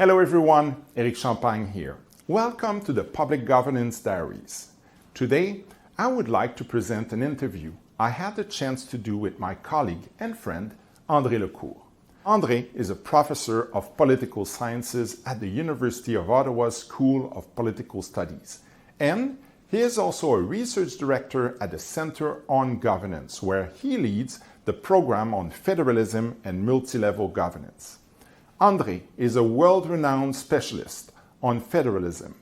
Hello everyone, Eric Champagne here. Welcome to the Public Governance Diaries. Today, I would like to present an interview I had the chance to do with my colleague and friend, André Lecours. André is a professor of political sciences at the University of Ottawa School of Political Studies, and he is also a research director at the Center on Governance, where he leads the program on federalism and multilevel governance. André is a world-renowned specialist on federalism,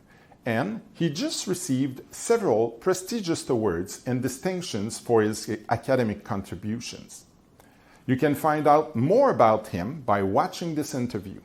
and he just received several prestigious awards and distinctions for his academic contributions. You can find out more about him by watching this interview.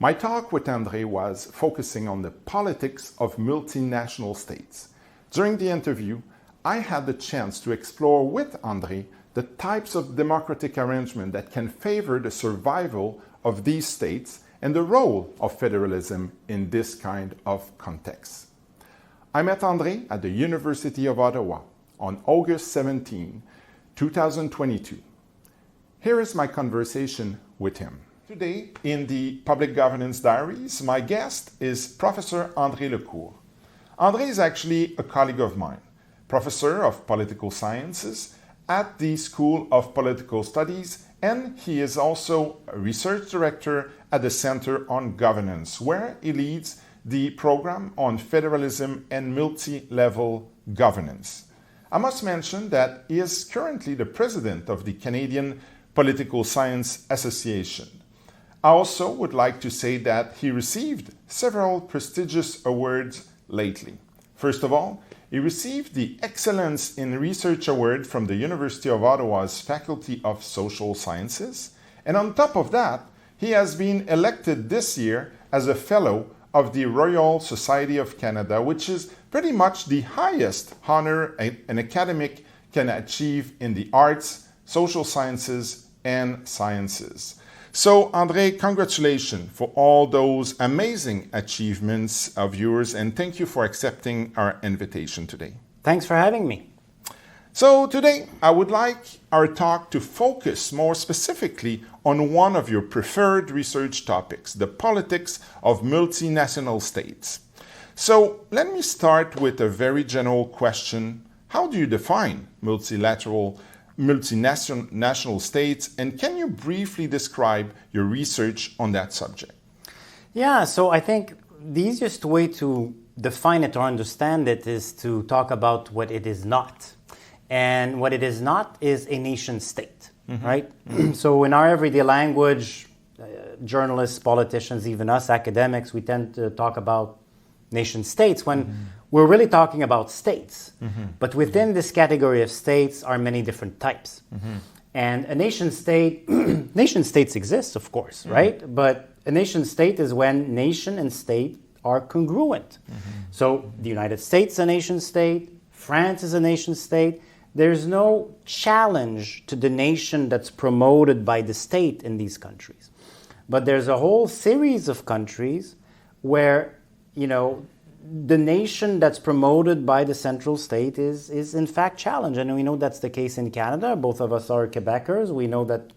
My talk with André was focusing on the politics of multinational states. During the interview, I had the chance to explore with André the types of democratic arrangement that can favor the survival of these states and the role of federalism in this kind of context. I met André at the University of Ottawa on August 17, 2022. Here is my conversation with him. Today, in the Public Governance Diaries, my guest is Professor André Lecours. André is actually a colleague of mine, professor of political sciences at the School of Political Studies, and he is also a research director at the Center on Governance, where he leads the program on federalism and multi-level governance. I must mention that he is currently the president of the Canadian Political Science Association. I also would like to say that he received several prestigious awards lately. First of all, he received the Excellence in Research Award from the University of Ottawa's Faculty of Social Sciences. And on top of that, he has been elected this year as a Fellow of the Royal Society of Canada, which is pretty much the highest honor an academic can achieve in the arts, social sciences, and sciences. So, André, congratulations for all those amazing achievements of yours, and thank you for accepting our invitation today. Thanks for having me. So, today I would like our talk to focus more specifically on one of your preferred research topics, the politics of multinational states. So, let me start with a very general question. How do you define multinational states, and can you briefly describe your research on that subject? Yeah, so I think the easiest way to define it or understand it is to talk about what it is not. And what it is not is a nation state, right? So in our everyday language, journalists, politicians, even us academics, we tend to talk about nation states when we're really talking about states. But within this category of states are many different types. And a nation state, nation states exist, of course, right? But a nation state is when nation and state are congruent. So the United States is a nation state, France is a nation state. There's no challenge to the nation that's promoted by the state in these countries. But there's a whole series of countries where, you know, the nation that's promoted by the central state is in fact challenged. And we know that's the case in Canada. Both of us are Quebecers. We know that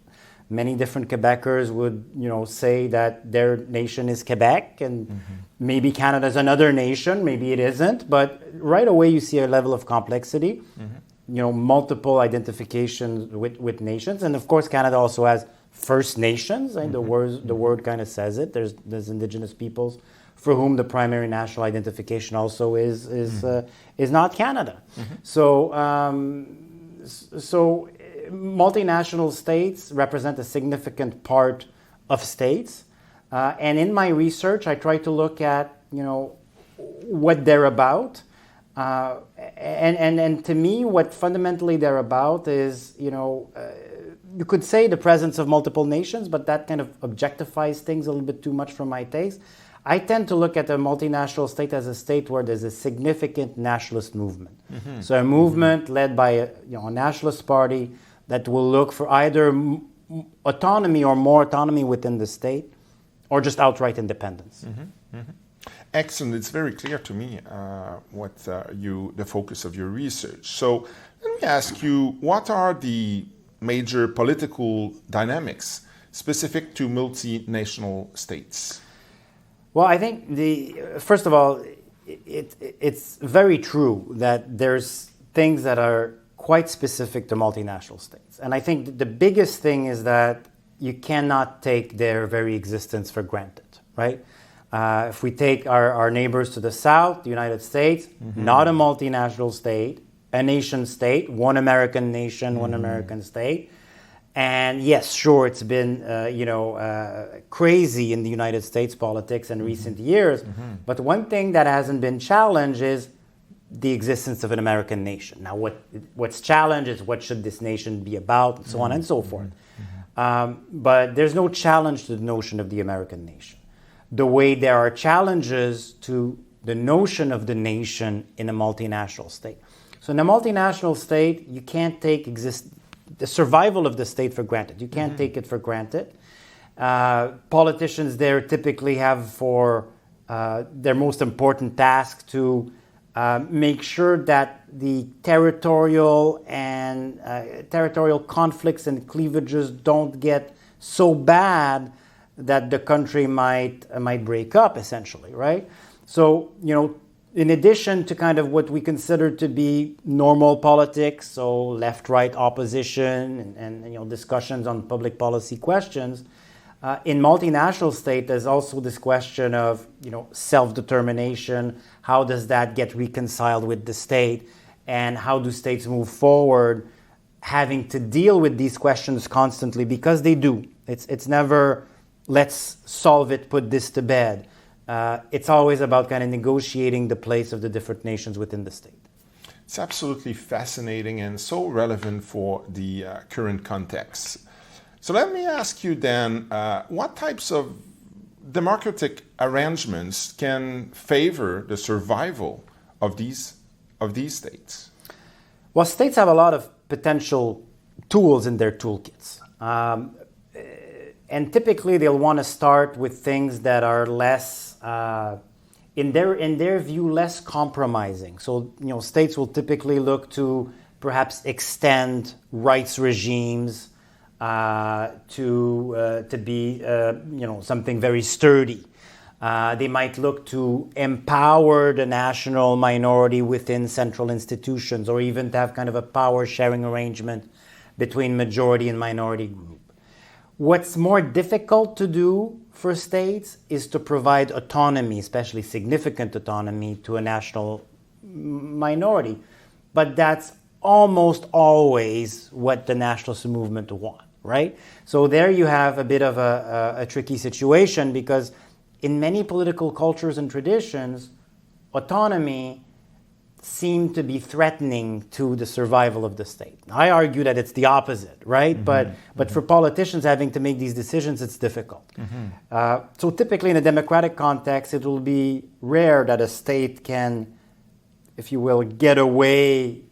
many different Quebecers would, say that their nation is Quebec, and maybe Canada's another nation, maybe it isn't. But right away you see a level of complexity, multiple identifications with nations. And of course Canada also has First Nations, and the word kind of says it. There's Indigenous peoples for whom the primary national identification also is not Canada. So multinational states represent a significant part of states, and in my research I try to look at what they're about, and to me what fundamentally they're about is you could say the presence of multiple nations, but that kind of objectifies things a little bit too much for my taste. I tend to look at a multinational state as a state where there's a significant nationalist movement. So a movement led by a nationalist party that will look for either autonomy or more autonomy within the state, or just outright independence. Excellent. It's very clear to me what the focus of your research. So let me ask you, what are the major political dynamics specific to multinational states? Well, I think first of all, it's very true that there's things that are quite specific to multinational states. And I think the biggest thing is that you cannot take their very existence for granted, right? If we take our neighbors to the south, the United States, not a multinational state, a nation state, one American nation, one American state. And yes, sure, it's been crazy in the United States politics in recent years. But one thing that hasn't been challenged is the existence of an American nation. Now, what's challenged is what should this nation be about, and so on and so forth. But there's no challenge to the notion of the American nation. The way there are challenges to the notion of the nation in a multinational state. So in a multinational state, you can't take the survival of the state for granted. You can't take it for granted. Politicians there typically have for their most important task to make sure that the territorial conflicts and cleavages don't get so bad that the country might break up, essentially, right? So, in addition to kind of what we consider to be normal politics, so left-right opposition and discussions on public policy questions, in multinational state, there's also this question of self-determination. How does that get reconciled with the state, and how do states move forward, having to deal with these questions constantly, because they do. It's never let's solve it, put this to bed. It's always about kind of negotiating the place of the different nations within the state. It's absolutely fascinating and so relevant for the current context. So let me ask you then, what types of democratic arrangements can favor the survival of these states? Well, states have a lot of potential tools in their toolkits. And typically they'll want to start with things that are less, in their view, less compromising. So, states will typically look to perhaps extend rights regimes to be, something very sturdy. They might look to empower the national minority within central institutions, or even to have kind of a power-sharing arrangement between majority and minority group. What's more difficult to do for states is to provide autonomy, especially significant autonomy, to a national minority. But that's almost always what the nationalist movement want, right? So there you have a bit of a tricky situation, because in many political cultures and traditions, autonomy seem to be threatening to the survival of the state. I argue that it's the opposite, right? But for politicians having to make these decisions, it's difficult. So typically in a democratic context, it will be rare that a state can, if you will, get away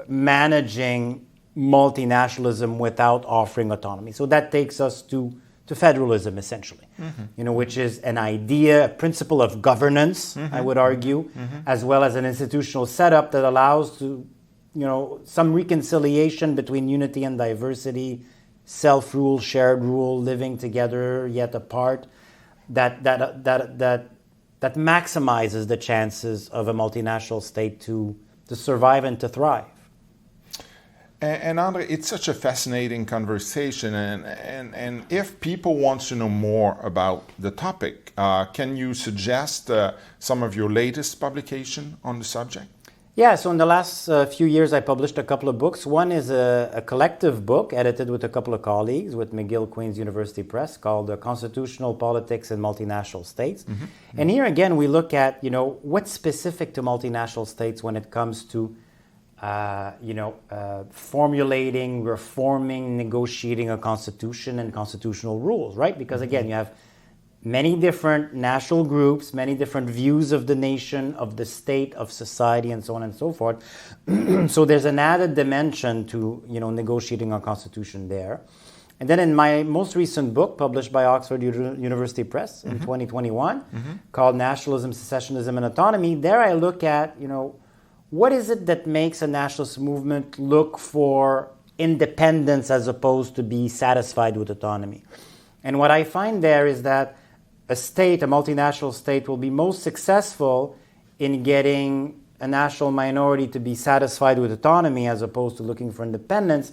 managing multinationalism without offering autonomy. So that takes us to federalism, essentially, which is an idea, a principle of governance, I would argue, as well as an institutional setup that allows to, some reconciliation between unity and diversity, self-rule, shared rule, living together yet apart, that maximizes the chances of a multinational state to survive and to thrive. And Andre, it's such a fascinating conversation, and if people want to know more about the topic, can you suggest some of your latest publication on the subject? Yeah, so in the last few years I published a couple of books. One is a collective book edited with a couple of colleagues with McGill Queen's University Press called Constitutional Politics in Multinational States. And here again we look at, what's specific to multinational states when it comes to formulating, reforming, negotiating a constitution and constitutional rules, right? Because again, you have many different national groups, many different views of the nation, of the state, of society, and so on and so forth. So there's an added dimension to, negotiating a constitution there. And then in my most recent book, published by Oxford University Press in 2021, called Nationalism, Secessionism, and Autonomy, there I look at, what is it that makes a nationalist movement look for independence as opposed to be satisfied with autonomy? And what I find there is that a state, a multinational state, will be most successful in getting a national minority to be satisfied with autonomy as opposed to looking for independence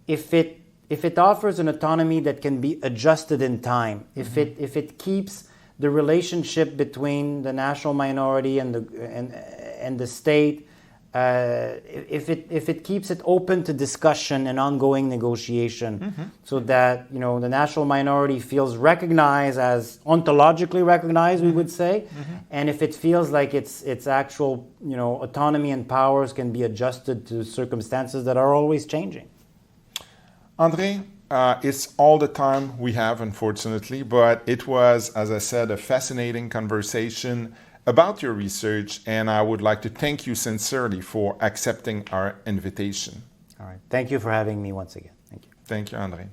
if it offers an autonomy that can be adjusted in time, if it keeps the relationship between the national minority and the state, if it keeps it open to discussion and ongoing negotiation, so that the national minority feels recognized, as ontologically recognized, we would say, and if it feels like its actual autonomy and powers can be adjusted to circumstances that are always changing. Andre, it's all the time we have, unfortunately, but it was, as I said, a fascinating conversation about your research, and I would like to thank you sincerely for accepting our invitation. All right. Thank you for having me once again. Thank you. Thank you, Andre.